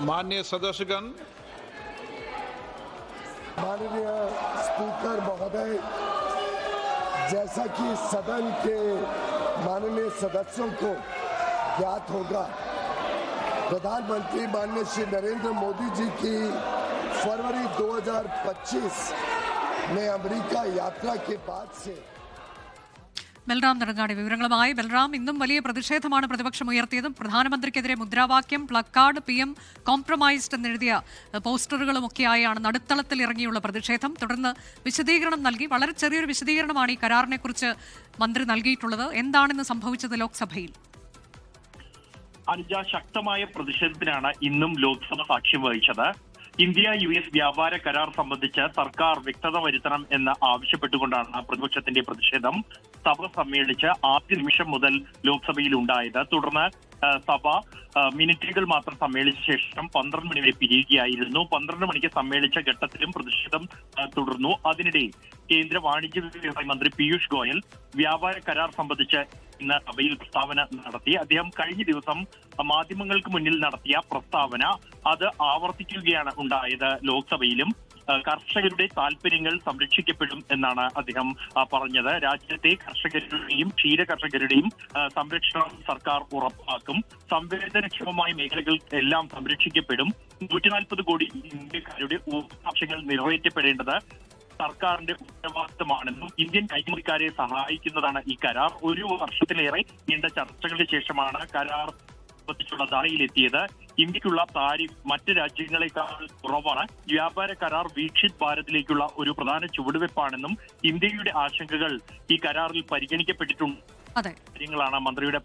माननीय सदस्यगण, माननीय स्पीकर महोदय, जैसा कि सदन के माननीय सदस्यों को ज्ञात होगा, प्रधानमंत्री माननीय श्री नरेंद्र मोदी जी की फरवरी 2025 में अमेरिका यात्रा के बाद से ബൽറാം നെടുങ്ങാടി വിവരങ്ങളുമായി. ബൽറാം, ഇന്നും വലിയ പ്രതിഷേധമാണ് പ്രതിപക്ഷം ഉയർത്തിയതും പ്രധാനമന്ത്രിക്കെതിരെ മുദ്രാവാക്യം, പ്ലക്കാർഡ്, PM കോംപ്രമൈസ്ഡ് എന്നെഴുതിയ പോസ്റ്ററുകളുമൊക്കെയായാണ് നടുത്തളത്തിൽ ഇറങ്ങിയുള്ള പ്രതിഷേധം. തുടർന്ന് വിശദീകരണം നൽകി. വളരെ ചെറിയൊരു വിശദീകരണമാണ് ഈ കരാറിനെ കുറിച്ച് മന്ത്രി നൽകിയിട്ടുള്ളത്. എന്താണെന്ന് സംഭവിച്ചത് ലോക്സഭയിൽ? അനുജ, ശക്തമായ പ്രതിഷേധത്തിനാണ് ഇന്നും ലോക്സഭ സാക്ഷ്യം വഹിച്ചത്. ഇന്ത്യ-US വ്യാപാര കരാർ സംബന്ധിച്ച് സർക്കാർ വ്യക്തത വരുത്തണം എന്ന് ആവശ്യപ്പെട്ടുകൊണ്ടാണ് പ്രതിപക്ഷത്തിന്റെ പ്രതിഷേധം സഭ സമ്മേളിച്ച് ആദ്യ നിമിഷം മുതൽ ലോക്സഭയിൽ ഉണ്ടായത്. തുടർന്ന് സഭ മിനിറ്റുകൾ മാത്രം സമ്മേളിച്ച ശേഷം 12 മണി വരെ പിരിയുകയായിരുന്നു. 12 മണിക്ക് സമ്മേളിച്ച ഘട്ടത്തിലും പ്രതിഷേധം തുടർന്നു. അതിനിടെ കേന്ദ്ര വാണിജ്യ വ്യവസായ മന്ത്രി പീയൂഷ് ഗോയൽ വ്യാപാര കരാർ സംബന്ധിച്ച് ഇന്ന് സഭയിൽ പ്രസ്താവന നടത്തി. അദ്ദേഹം കഴിഞ്ഞ ദിവസം മാധ്യമങ്ങൾക്ക് മുന്നിൽ നടത്തിയ പ്രസ്താവന അത് ആവർത്തിക്കുകയാണ് ഉണ്ടായത്. ലോക്സഭയിലും കർഷകരുടെ താല്പര്യങ്ങൾ സംരക്ഷിക്കപ്പെടും എന്നാണ് അദ്ദേഹം പറഞ്ഞത്. രാജ്യത്തെ കർഷകരുടെയും ക്ഷീര കർഷകരുടെയും സംരക്ഷണം സർക്കാർ ഉറപ്പാക്കും. സംവേദനക്ഷമമായ മേഖലകൾ എല്ലാം സംരക്ഷിക്കപ്പെടും. 140 കോടി ഇന്ത്യക്കാരുടെ ആവശ്യങ്ങൾ നിറവേറ്റപ്പെടേണ്ടത് സർക്കാരിന്റെ ഉത്തരവാദിത്തമാണെന്നും ഇന്ത്യൻ കയറ്റുമതിക്കാരെ സഹായിക്കുന്നതാണ് ഈ കരാർ. 1 വർഷത്തിലേറെ നീണ്ട ചർച്ചകൾക്ക് ശേഷമാണ് കരാർ ുള്ള ധാരണയിലെത്തിയത്. ഇന്ത്യക്കുള്ള താരിഫ് മറ്റ് രാജ്യങ്ങളെക്കാൾ കുറവാണ്. വ്യാപാര കരാർ വീക്ഷിത് ഭാരതിലേക്കുള്ള ഒരു പ്രധാന ചുവടുവെപ്പാണെന്നും ഇന്ത്യയുടെ ആശങ്കകൾ ഈ കരാറിൽ പരിഗണിക്കപ്പെട്ടിട്ടുണ്ട് കാര്യങ്ങളാണ് മന്ത്രിയുടെ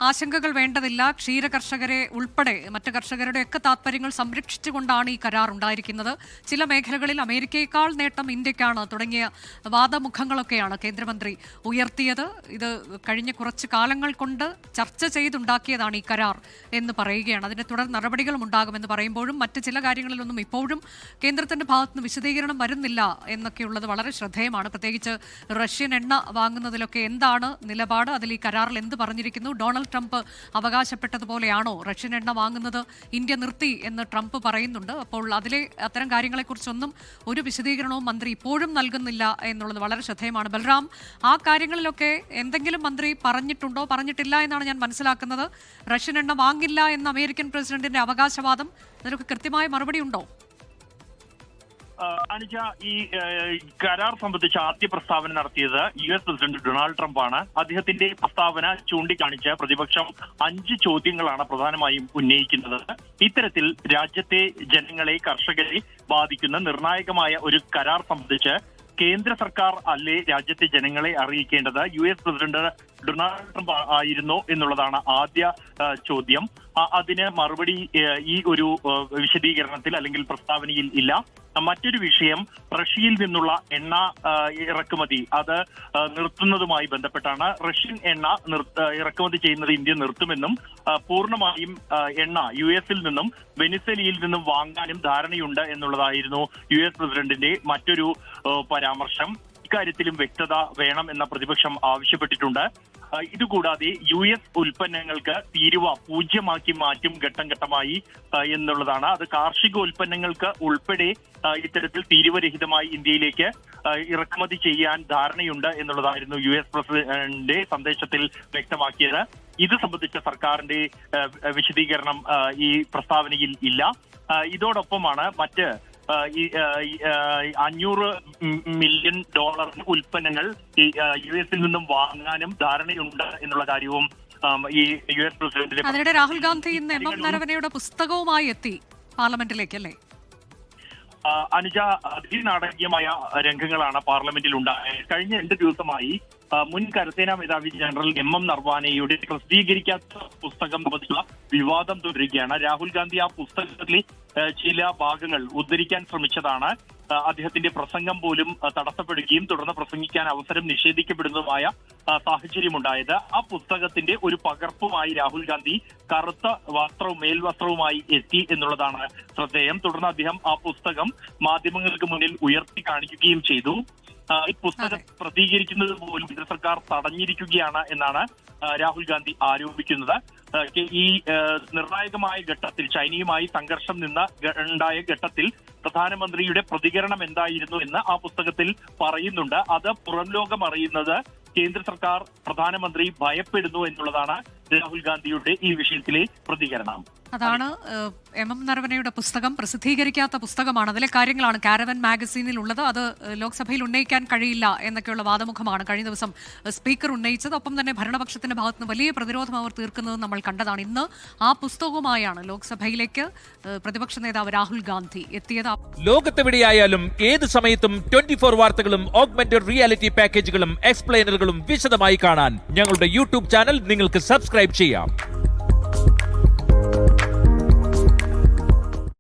ആശങ്കകൾ വേണ്ടതില്ല. ക്ഷീര കർഷകരെ ഉൾപ്പെടെ മറ്റ് കർഷകരുടെയൊക്കെ താത്പര്യങ്ങൾ സംരക്ഷിച്ചുകൊണ്ടാണ് ഈ കരാർ ഉണ്ടായിരിക്കുന്നത്. ചില മേഖലകളിൽ അമേരിക്കയേക്കാൾ നേട്ടം ഇന്ത്യക്കാണ് തുടങ്ങിയ വാദമുഖങ്ങളൊക്കെയാണ് കേന്ദ്രമന്ത്രി ഉയർത്തിയത്. ഇത് കഴിഞ്ഞ കുറച്ച് കാലങ്ങൾ കൊണ്ട് ചർച്ച ചെയ്തുണ്ടാക്കിയതാണ് ഈ കരാർ എന്ന് പറയുകയാണ്. അതിന്റെ തുടർ നടപടികളും ഉണ്ടാകുമെന്ന് പറയുമ്പോഴും മറ്റ് ചില കാര്യങ്ങളിലൊന്നും ഇപ്പോഴും കേന്ദ്രത്തിന്റെ ഭാഗത്തുനിന്ന് വിശദീകരണം വരുന്നില്ല എന്നൊക്കെയുള്ളത് വളരെ ശ്രദ്ധേയമാണ്. പ്രത്യേകിച്ച് റഷ്യൻ എണ്ണ വാങ്ങുന്നതിലൊക്കെ എന്താണ് നിലപാട്, അതിൽ ഈ കരാറിൽ എന്ത് പറഞ്ഞിരിക്കുന്നു? ഡൊണാൾഡ് ട്രംപ് അവകാശപ്പെട്ടതുപോലെയാണോ റഷ്യൻ എണ്ണ വാങ്ങുന്നത്? ഇന്ത്യ നിർത്തി എന്ന് ട്രംപ് പറയുന്നുണ്ട്. അപ്പോൾ അത്തരം കാര്യങ്ങളെക്കുറിച്ചൊന്നും ഒരു വിശദീകരണവും മന്ത്രി ഇപ്പോഴും നൽകുന്നില്ല എന്നുള്ളത് വളരെ ശ്രദ്ധേയമാണ്. ബൽറാം, ആ കാര്യങ്ങളിലൊക്കെ എന്തെങ്കിലും മന്ത്രി പറഞ്ഞിട്ടുണ്ടോ? പറഞ്ഞിട്ടില്ല എന്നാണ് ഞാൻ മനസ്സിലാക്കുന്നത്. റഷ്യൻ എണ്ണ വാങ്ങില്ല എന്ന അമേരിക്കൻ പ്രസിഡന്റിന്റെ അവകാശവാദം, അതിനൊക്കെ കൃത്യമായ മറുപടി ഉണ്ടോ? അനുജ, ഈ കരാർ സംബന്ധിച്ച് ആദ്യ പ്രസ്താവന നടത്തിയത് US പ്രസിഡന്റ് ഡൊണാൾഡ് ട്രംപ് ആണ്. അദ്ദേഹത്തിന്റെ പ്രസ്താവന ചൂണ്ടിക്കാണിച്ച് പ്രതിപക്ഷം 5 ചോദ്യങ്ങളാണ് പ്രധാനമായും ഉന്നയിക്കുന്നത്. ഇത്തരത്തിൽ രാജ്യത്തെ ജനങ്ങളെ, കർഷകരെ ബാധിക്കുന്ന നിർണായകമായ ഒരു കരാർ സംബന്ധിച്ച് കേന്ദ്ര സർക്കാർ അല്ലേ രാജ്യത്തെ ജനങ്ങളെ അറിയിക്കേണ്ടത്? US പ്രസിഡന്റ് ഡൊണാൾഡ് ട്രംപ് ആയിരുന്നോ എന്നുള്ളതാണ് ആദ്യ ചോദ്യം. അതിന് മറുപടി ഈ ഒരു വിശദീകരണത്തിൽ അല്ലെങ്കിൽ പ്രസ്താവനയിൽ ഇല്ല. മറ്റൊരു വിഷയം റഷ്യയിൽ നിന്നുള്ള എണ്ണ ഇറക്കുമതി അത് നിർത്തുന്നതുമായി ബന്ധപ്പെട്ടാണ്. റഷ്യൻ എണ്ണ ഇറക്കുമതി ചെയ്യുന്നത് ഇന്ത്യ നിർത്തുമെന്നും പൂർണ്ണമായും എണ്ണ US നിന്നും വെനിസ്വേലയിൽ നിന്നും വാങ്ങാനും ധാരണയുണ്ട് എന്നുള്ളതായിരുന്നു US പ്രസിഡന്റിന്റെ മറ്റൊരു പരാമർശം. ഇക്കാര്യത്തിലും വ്യക്തത വേണം എന്ന പ്രതിപക്ഷം ആവശ്യപ്പെട്ടിട്ടുണ്ട്. ഇതുകൂടാതെ US ഉൽപ്പന്നങ്ങൾക്ക് തീരുവ 0 മാറ്റും ഘട്ടം ഘട്ടമായി എന്നുള്ളതാണ്. അത് കാർഷിക ഉൽപ്പന്നങ്ങൾക്ക് ഉൾപ്പെടെ ഇത്തരത്തിൽ തീരുവരഹിതമായി ഇന്ത്യയിലേക്ക് ഇറക്കുമതി ചെയ്യാൻ ധാരണയുണ്ട് എന്നുള്ളതായിരുന്നു US പ്രസിഡന്റിന്റെ സന്ദേശത്തിൽ വ്യക്തമാക്കിയത്. ഇത് സംബന്ധിച്ച സർക്കാരിന്റെ വിശദീകരണം ഈ പ്രസ്താവനയിൽ ഇല്ല. ഇതോടൊപ്പമാണ് മറ്റ് $500 മില്യൺ ഉൽപ്പന്നങ്ങൾ US നിന്നും വാങ്ങാനും ധാരണയുണ്ട് എന്നുള്ള കാര്യവും ഈ US പ്രസിഡന്റിന്റെ. അതിനിടെ രാഹുൽ ഗാന്ധി ഇന്ന് MM നരവനെയുടെ പുസ്തകവുമായി എത്തി പാർലമെന്റിലേക്ക്, അല്ലേ? അനുജ, അതിനാടകീയമായ രംഗങ്ങളാണ് പാർലമെന്റിൽ ഉണ്ടായത്. കഴിഞ്ഞ 2 ദിവസമായി മുൻ കരസേനാ മേധാവി ജനറൽ MM നർവാനെയുടെ പ്രസിദ്ധീകരിക്കാത്ത പുസ്തകം സംബന്ധിച്ചുള്ള വിവാദം തുടരുകയാണ്. രാഹുൽ ഗാന്ധി ആ പുസ്തകത്തിലെ ചില ഭാഗങ്ങൾ ഉദ്ധരിക്കാൻ ശ്രമിച്ചതാണ്. അദ്ദേഹത്തിന്റെ പ്രസംഗം പോലും തടസ്സപ്പെടുകയും തുടർന്ന് പ്രസംഗിക്കാൻ അവസരം നിഷേധിക്കപ്പെടുന്നതുമായ സാഹചര്യമുണ്ടായത്. ആ പുസ്തകത്തിന്റെ ഒരു പകർപ്പുമായി രാഹുൽ ഗാന്ധി കറുത്ത മേൽവസ്ത്രവുമായി എത്തി എന്നുള്ളതാണ് ശ്രദ്ധേയം. തുടർന്ന് അദ്ദേഹം ആ പുസ്തകം മാധ്യമങ്ങൾക്ക് മുന്നിൽ ഉയർത്തി കാണിക്കുകയും ചെയ്തു. ഈ പുസ്തകം പ്രസിദ്ധീകരിക്കുന്നത് പോലും കേന്ദ്ര സർക്കാർ തടഞ്ഞിരിക്കുകയാണ് എന്നാണ് രാഹുൽ ഗാന്ധി ആരോപിക്കുന്നത്. ഈ നിർണായകമായ ഘട്ടത്തിൽ ചൈനയുമായി സംഘർഷം ഉണ്ടായ ഘട്ടത്തിൽ പ്രധാനമന്ത്രിയുടെ പ്രതികരണം എന്തായിരുന്നു എന്ന് ആ പുസ്തകത്തിൽ പറയുന്നുണ്ട്. അത് പുറം ലോകം അറിയുന്നത് കേന്ദ്ര സർക്കാർ പ്രധാനമന്ത്രി ഭയപ്പെടുന്നു എന്നുള്ളതാണ് രാഹുൽ ഗാന്ധിയുടെ ഈ വിഷയത്തിലെ പ്രതികരണം. അതാണ് എം നരവനയുടെ പുസ്തകം, പ്രസിദ്ധീകരിക്കാത്ത പുസ്തകമാണ്. അതിലെ കാര്യങ്ങളാണ് കാരവൻ മാഗസീനിൽ ഉള്ളത്. അത് ലോക്സഭയിൽ ഉന്നയിക്കാൻ കഴിയില്ല എന്നൊക്കെയുള്ള വാദമുഖമാണ് കഴിഞ്ഞ ദിവസം സ്പീക്കർ ഉന്നയിച്ചത്. ഒപ്പം തന്നെ ഭരണപക്ഷത്തിന്റെ ഭാഗത്തുനിന്ന് വലിയ പ്രതിരോധം അവർ തീർക്കുന്നത് നമ്മൾ കണ്ടതാണ്. ഇന്ന് ആ പുസ്തകവുമായാണ് ലോക്സഭയിലേക്ക് പ്രതിപക്ഷ നേതാവ് രാഹുൽ ഗാന്ധി എത്തിയത്. ലോകത്തെവിടെയായാലും ഏത് സമയത്തും 24 വാർത്തകളും ഓഗ്മെന്റഡ് റിയാലിറ്റി പാക്കേജുകളും എക്സ്പ്ലെയിനറുകളും വിശദമായി കാണാൻ ഞങ്ങളുടെ യൂട്യൂബ് ചാനൽ നിങ്ങൾക്ക് സബ്സ്ക്രൈബ് ചെയ്യാം.